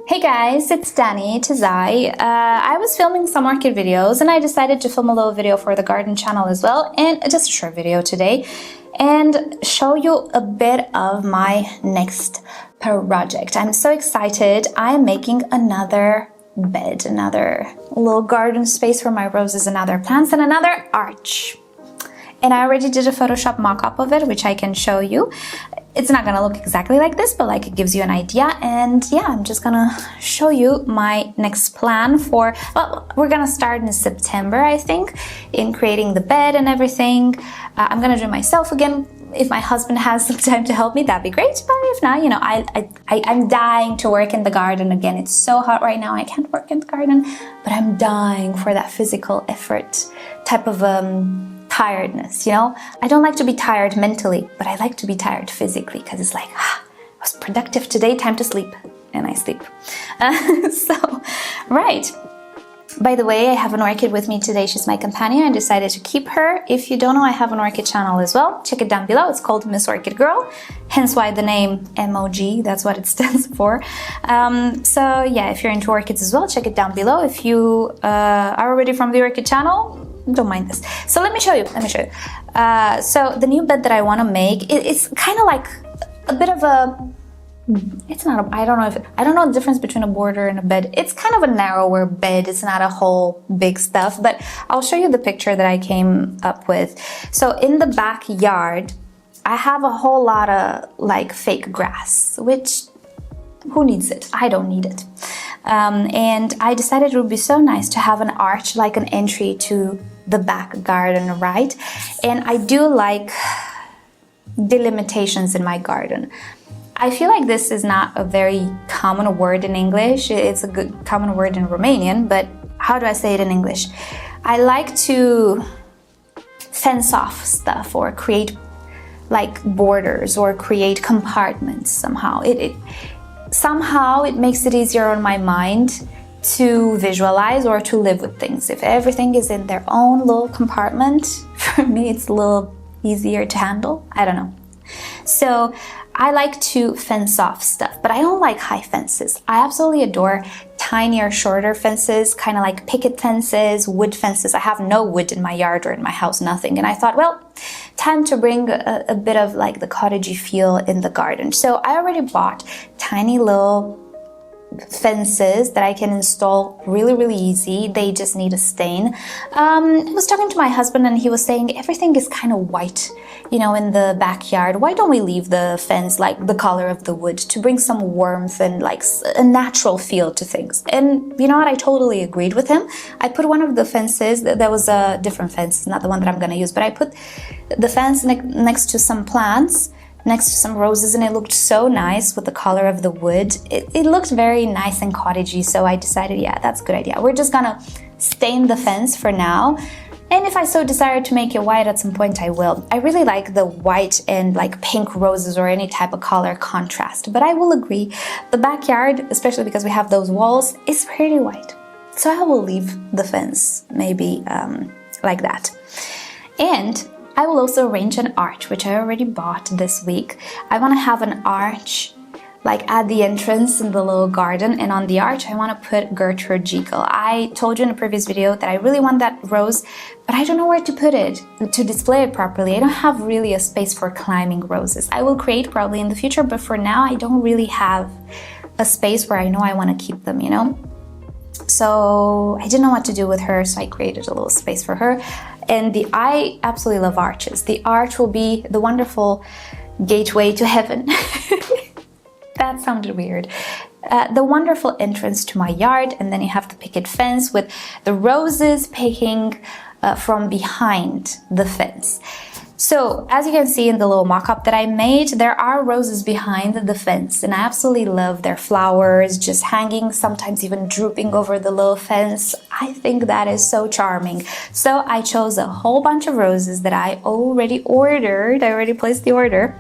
Hey guys, it's Dani Tazai. I was filming some orchid videos and I decided to film a little video for the garden channel as well, and just a short video today, and show you a bit of my next project. I'm so excited. I'm making another bed, another little garden space for my roses and other plants, and another arch. And I already did a Photoshop mock-up of it, which I can show you. It's not gonna look exactly like this, but like it gives you an idea. And yeah, I'm just gonna show you my next plan for, well, we're gonna start in September, I think, in creating the bed and everything. I'm gonna do it myself again. If my husband has some time to help me, that'd be great. But if not, you know, I'm dying to work in the garden again. It's so hot right now. I can't work in the garden, but I'm dying for that physical effort type of tiredness, you know? I don't like to be tired mentally, but I like to be tired physically, because it's like, I was productive today, time to sleep. And I sleep. Right. By the way, I have an orchid with me today. She's my companion. I decided to keep her. If you don't know, I have an orchid channel as well. Check it down below. It's called Miss Orchid Girl, hence why the name MOG, that's what it stands for. So yeah, if you're into orchids as well, check it down below. If you are already from the orchid channel, don't mind this. So let me show you. So the new bed that I want to make, it's kind of like a bit of a, it's not a, I don't know the difference between a border and a bed. It's kind of a narrower bed. It's not a whole big stuff, but I'll show you the picture that I came up with. So in the backyard, I have a whole lot of like fake grass, which who needs it? I don't need it. And I decided it would be so nice to have an arch, like an entry to the back garden, right? And I do like delimitations in my garden. I feel like this is not a very common word in English. It's a good common word in Romanian, but how do I say it in English? I like to fence off stuff or create like borders or create compartments somehow. Somehow it makes it easier on my mind to visualize or to live with things. If everything is in their own little compartment, for me it's a little easier to handle. I don't know. So I like to fence off stuff, but I don't like high fences. I absolutely adore tinier, shorter fences, kind of like picket fences, wood fences. I have no wood in my yard or in my house, nothing. And I thought, well, time to bring a bit of like the cottagey feel in the garden. So I already bought tiny little fences that I can install really, really easy. They just need a stain. I was talking to my husband and he was saying everything is kind of white, you know, in the backyard. Why don't we leave the fence like the color of the wood to bring some warmth and like a natural feel to things? And you know what? I totally agreed with him. I put one of the fences, there was a different fence, not the one that I'm going to use, but I put the fence next to some plants, next to some roses, and it looked so nice with the color of the wood. It looked very nice and cottagey, so I decided, yeah, that's a good idea. We're just gonna stain the fence for now, and if I so desire to make it white at some point, I will. I really like the white and like pink roses or any type of color contrast, but I will agree, the backyard, especially because we have those walls, is pretty white. So I will leave the fence maybe like that. And I will also arrange an arch, which I already bought this week. I want to have an arch like at the entrance in the little garden, and on the arch I want to put Gertrude Jekyll. I told you in a previous video that I really want that rose, but I don't know where to put it, to display it properly. I don't have really a space for climbing roses. I will create probably in the future, but for now I don't really have a space where I know I want to keep them, you know? So I didn't know what to do with her, so I created a little space for her. And I absolutely love arches. The arch will be the wonderful gateway to heaven. That sounded weird. The wonderful entrance to my yard, and then you have the picket fence with the roses peeking from behind the fence. So, as you can see in the little mock-up that I made, there are roses behind the fence, and I absolutely love their flowers just hanging, sometimes even drooping over the little fence. I think that is so charming. So I chose a whole bunch of roses that I already ordered. I already placed the order.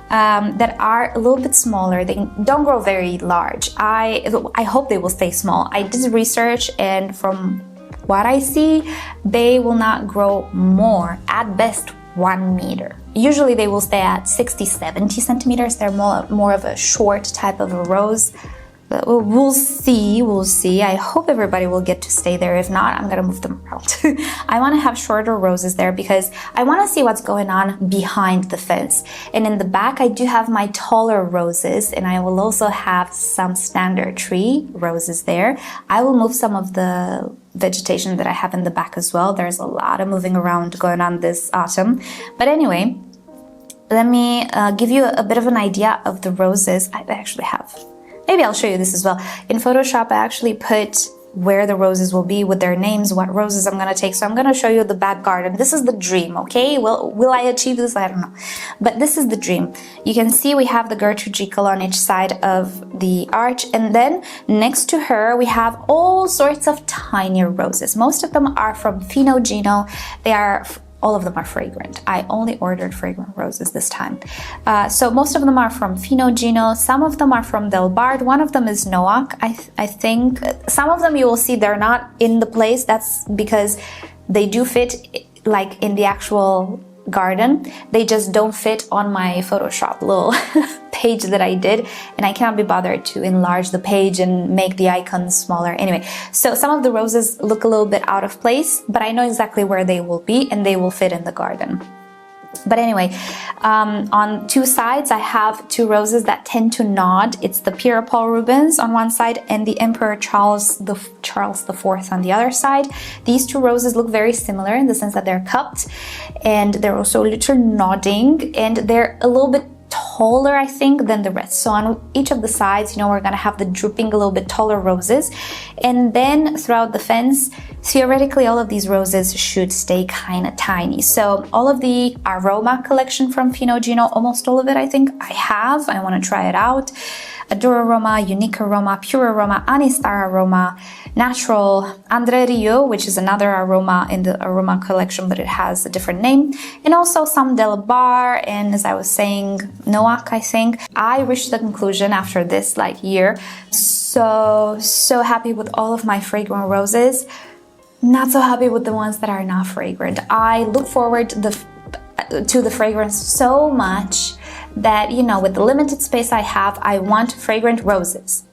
That are a little bit smaller. They don't grow very large. I hope they will stay small. I did research, and from what I see, they will not grow more, at best 1 meter. Usually they will stay at 60-70 centimeters. They're more of a short type of a rose. we'll see. I hope everybody will get to stay there. If not, I'm gonna move them around. I want to have shorter roses there because I want to see what's going on behind the fence. And in the back, I do have my taller roses, and I will also have some standard tree roses there. I will move some of the vegetation that I have in the back as well. There's a lot of moving around going on this autumn. But anyway, let me give you a bit of an idea of the roses. I actually have. Maybe I'll show you this as well. In Photoshop, I actually put where the roses will be with their names, what roses I'm gonna take. So I'm gonna show you the back garden. This is the dream, okay? Will I achieve this? I don't know. But this is the dream. You can see we have the Gertrude Jekyll on each side of the arch. And then next to her, we have all sorts of tinier roses. Most of them are from Fino Gino. All of them are fragrant. I only ordered fragrant roses this time. So most of them are from Fino Gino. Some of them are from Del Bard. One of them is Noack, I think. Some of them you will see they're not in the place. That's because they do fit like in the actual garden. They just don't fit on my Photoshop little page that I did, and I cannot be bothered to enlarge the page and make the icons smaller. Anyway, so some of the roses look a little bit out of place, but I know exactly where they will be and they will fit in the garden. But anyway, on two sides, I have two roses that tend to nod. It's the Pierre Paul Rubens on one side and the Emperor Charles IV on the other side. These two roses look very similar in the sense that they're cupped and they're also a little nodding, and they're a little bit taller, I think, than the rest. So on each of the sides, we're gonna have the drooping a little bit taller roses. And then throughout the fence, theoretically, all of these roses should stay kind of tiny. So all of the Aroma collection from Fino Gino, almost all of it, I think I have. I want to try it out. Adore Aroma, Unique Aroma, Pure Aroma, Anistar Aroma, Natural, Andre Rio, which is another aroma in the Aroma collection, but it has a different name, and also some Del Bar, and as I was saying, Noack, I think. I reached the conclusion after this year, so happy with all of my fragrant roses, not so happy with the ones that are not fragrant. I look forward to the fragrance so much that, with the limited space I have, I want fragrant roses.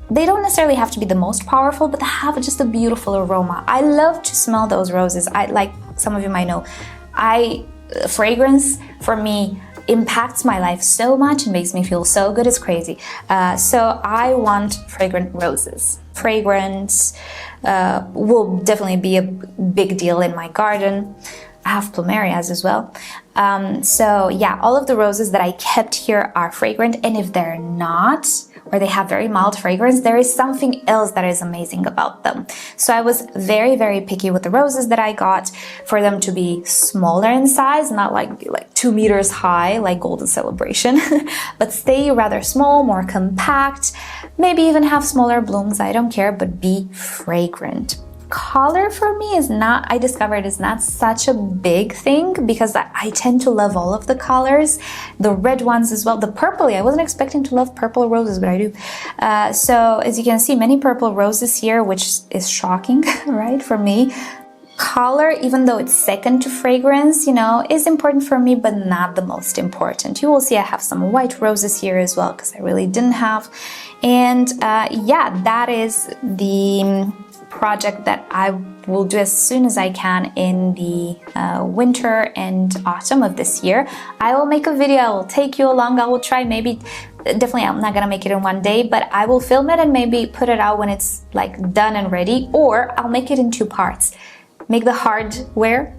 They don't necessarily have to be the most powerful, but they have just a beautiful aroma. I love to smell those roses. Like some of you might know, fragrance for me impacts my life so much and makes me feel so good, it's crazy. So I want fragrant roses. Fragrance will definitely be a big deal in my garden. I have plumerias as well. So yeah, all of the roses that I kept here are fragrant, and if they're not, or they have very mild fragrance, there is something else that is amazing about them. So I was very, very picky with the roses that I got, for them to be smaller in size, not like 2 meters high, like Golden Celebration, but stay rather small, more compact, maybe even have smaller blooms, I don't care, but be fragrant. Color for me I discovered is not such a big thing, because I tend to love all of the colors, the red ones as well, the purpley. I wasn't expecting to love purple roses, but I do. So as you can see, many purple roses here, which is shocking, right, for me. Color, even though it's second to fragrance, is important for me, but not the most important. You will see I have some white roses here as well, because I really didn't have. And yeah, that is the project that I will do as soon as I can in the winter and autumn of this year. I will make a video, I will take you along, I will try, definitely I'm not gonna make it in one day, but I will film it and maybe put it out when it's done and ready, or I'll make it in 2 parts. Make the hardware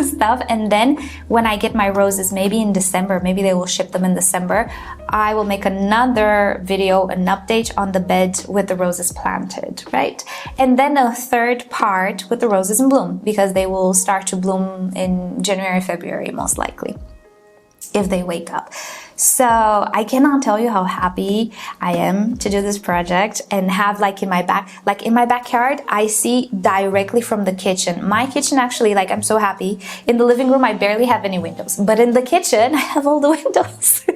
stuff, and then when I get my roses, maybe in December, maybe they will ship them in December, I will make another video, an update on the bed with the roses planted, right? And then a 3rd part with the roses in bloom, because they will start to bloom in January, February, most likely, if they wake up. So I cannot tell you how happy I am to do this project and have in my backyard, I see directly from the kitchen. My kitchen actually, I'm so happy. In the living room, I barely have any windows, but in the kitchen, I have all the windows.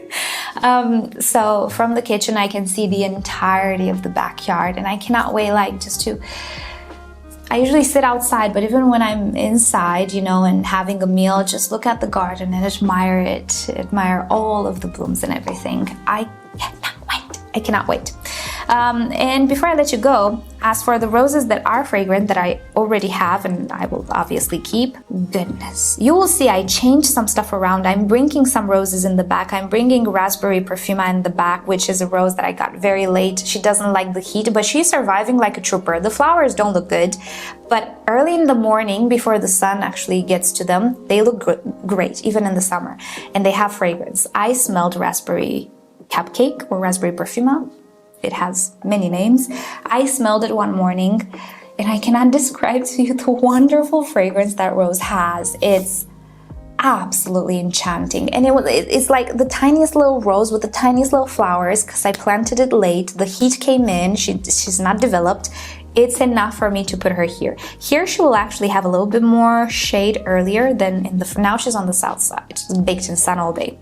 So from the kitchen, I can see the entirety of the backyard, and I cannot wait I usually sit outside, but even when I'm inside, and having a meal, just look at the garden and admire it, admire all of the blooms and everything. I cannot wait. And before I let you go, as for the roses that are fragrant that I already have and I will obviously keep, goodness, you will see I changed some stuff around. I'm bringing some roses in the back. I'm bringing Raspberry Perfuma in the back, which is a rose that I got very late. She doesn't like the heat, but she's surviving like a trooper. The flowers don't look good, but early in the morning, before the sun actually gets to them, they look great, even in the summer, and they have fragrance. I smelled Raspberry Cupcake or Raspberry Perfuma. It has many names. I smelled it one morning and I cannot describe to you the wonderful fragrance that rose has. It's absolutely enchanting, and it's like the tiniest little rose with the tiniest little flowers because I planted it late. The heat came in, she's not developed. It's enough for me to put her here. Here she will actually have a little bit more shade earlier than in the, now she's on the south side, she's baked in sun all day.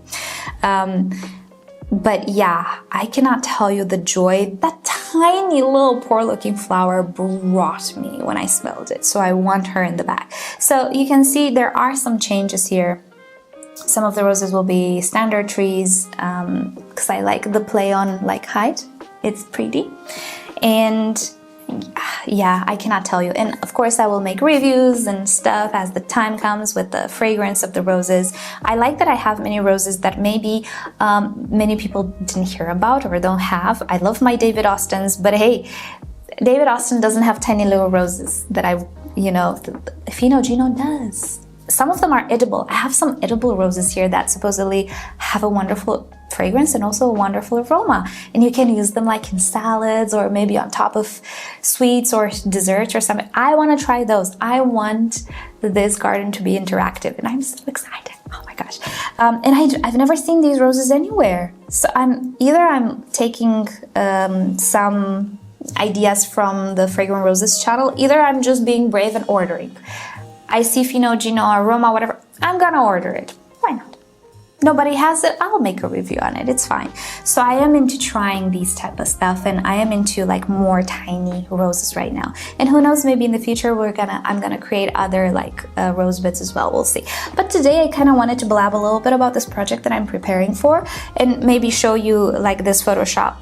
But yeah, I cannot tell you the joy that tiny little poor looking flower brought me when I smelled it. So I want her in the back. So you can see there are some changes here. Some of the roses will be standard trees because I like the play on like height. It's pretty. And yeah, I cannot tell you. And of course I will make reviews and stuff as the time comes with the fragrance of the roses. I like that I have many roses that maybe many people didn't hear about or don't have. I love my David Austins, but hey, David Austin doesn't have tiny little roses that Fino Gino does. Some of them are edible. I have some edible roses here that supposedly have a wonderful fragrance and also a wonderful aroma, and you can use them like in salads or maybe on top of sweets or desserts or something. I want to try those. I want this garden to be interactive, and I'm so excited. Oh my gosh. And I've never seen these roses anywhere, so I'm taking some ideas from the Fragrant Roses channel, either I'm just being brave and ordering. I see Fino Gino aroma, whatever, I'm gonna order it. Why not? Nobody has it, I'll make a review on it, it's fine. So I am into trying these type of stuff, and I am into like more tiny roses right now. And who knows, maybe in the future I'm gonna create other like rose beds as well, we'll see. But today I kind of wanted to blab a little bit about this project that I'm preparing for, and maybe show you like this Photoshop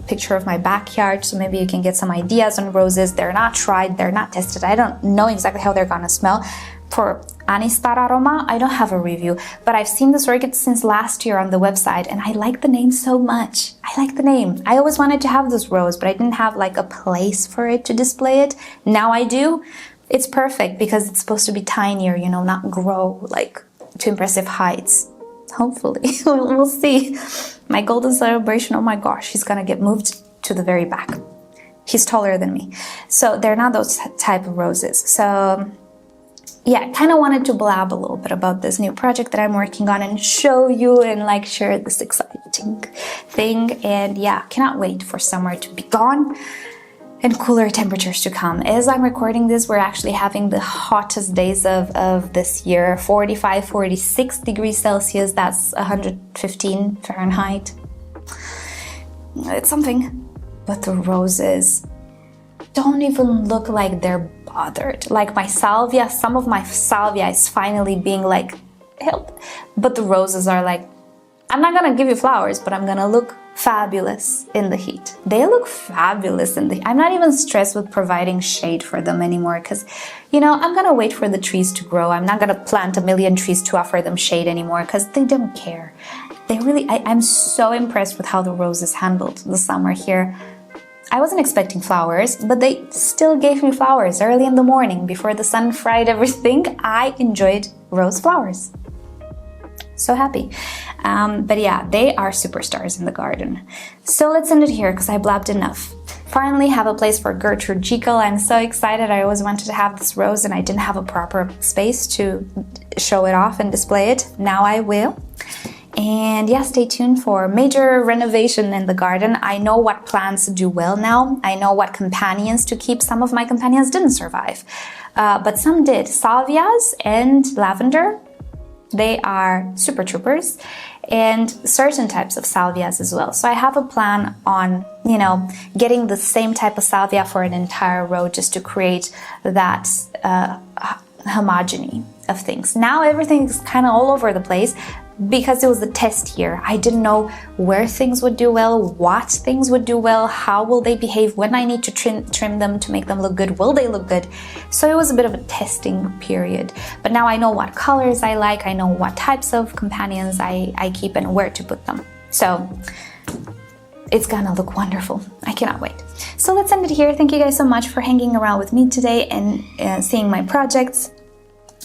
picture of my backyard, so maybe you can get some ideas on roses. They're not tried, they're not tested, I don't know exactly how they're gonna smell. For Anistar Aroma, I don't have a review, but I've seen this orchid since last year on the website, and I like the name so much. I like the name. I always wanted to have this rose, but I didn't have like a place for it to display it. Now I do. It's perfect because it's supposed to be tinier, not grow like to impressive heights. Hopefully, we'll see. My golden celebration, oh my gosh, he's gonna get moved to the very back. He's taller than me. So they're not those type of roses. So yeah, I kind of wanted to blab a little bit about this new project that I'm working on and show you and like share this exciting thing. And yeah, cannot wait for summer to be gone and cooler temperatures to come. As I'm recording this, we're actually having the hottest days of this year, 45, 46 degrees Celsius, that's 115 Fahrenheit. It's something. But the roses don't even look like they're bothered. Like my salvia, some of my salvia is finally being like, help. But the roses are like, I'm not gonna give you flowers, but I'm gonna look fabulous in the heat. They look fabulous in the heat. I'm not even stressed with providing shade for them anymore because, I'm gonna wait for the trees to grow. I'm not gonna plant a million trees to offer them shade anymore because they don't care. I'm so impressed with how the roses handled the summer here. I wasn't expecting flowers, but they still gave me flowers early in the morning before the sun fried everything. I enjoyed rose flowers. So happy. But yeah, they are superstars in the garden. So let's end it here because I blabbed enough. Finally have a place for Gertrude Jekyll. I'm so excited. I always wanted to have this rose and I didn't have a proper space to show it off and display it. Now I will. And yeah, stay tuned for major renovation in the garden. I know what plants do well now. I know what companions to keep. Some of my companions didn't survive, but some did. Salvias and lavender, they are super troopers, and certain types of salvias as well. So I have a plan on, getting the same type of salvia for an entire row just to create that homogeny of things. Now everything is kind of all over the place, because it was a test year. I didn't know where things would do well, what things would do well, how will they behave when I need to trim them to make them look good, will they look good? So it was a bit of a testing period. But now I know what colors I like, I know what types of companions I keep and where to put them. So it's gonna look wonderful. I cannot wait. So let's end it here. Thank you guys so much for hanging around with me today and seeing my projects.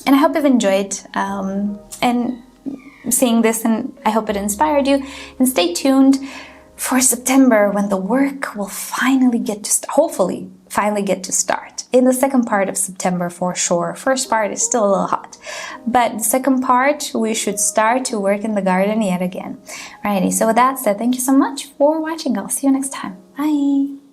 And I hope you've enjoyed and seeing this, and I hope it inspired you. And stay tuned for September, when the work will finally hopefully finally get to start. In the second part of September for sure. First part is still a little hot. But the second part, we should start to work in the garden yet again. Alrighty, so with that said, thank you so much for watching. I'll see you next time. Bye!